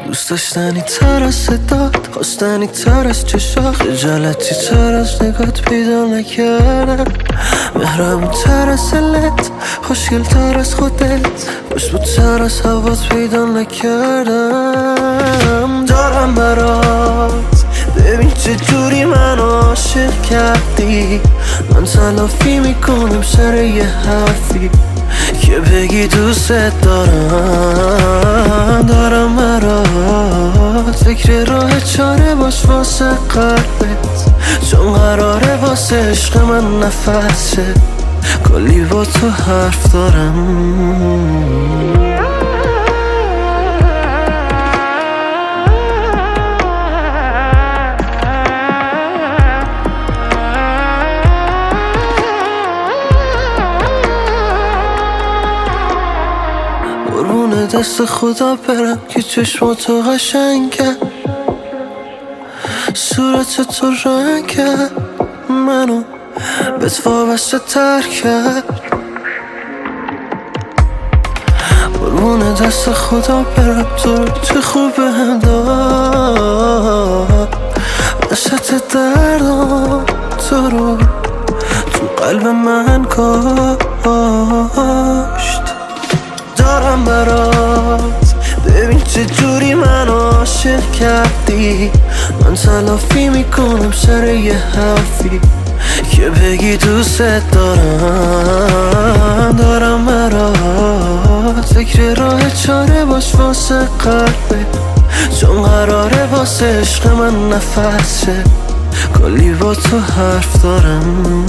دوست داشتنی تر از صدات، خواستنی تر از چشات، خجالتی تر از نگات پیدا نکردم، مهربون تر از دلت، خوشگل تر از خودت، خوشبو تر از هوات پیدا نکردم. دارم برات، ببین چه جوری من عاشق کردی، من تلافی میکنم سر یه حرفی که بگی دوست دارم برات، فکر راه چاره باش واسه قلبت، چون قراره واسه عشق من نفسه، کلی با تو حرف دارم. قربون دست خدا برم که چشماتو قشنگ کرد، صورت تو رنگ کرد، منو بهت وابسته تر کرد. قربون دست خدا برم تو رو چه خوب بهم داد، وسط دردم تو رو تو قلب من کاشت. دارم برات، ببین چه جوری من عاشق کردی، من تلافی میکنم سر یه حرفی که بگی دوست دارم برات، فکر راه چاره باش واسه قلبت، چون قراره واسه عشق من نفسه، کلی با تو حرف دارم.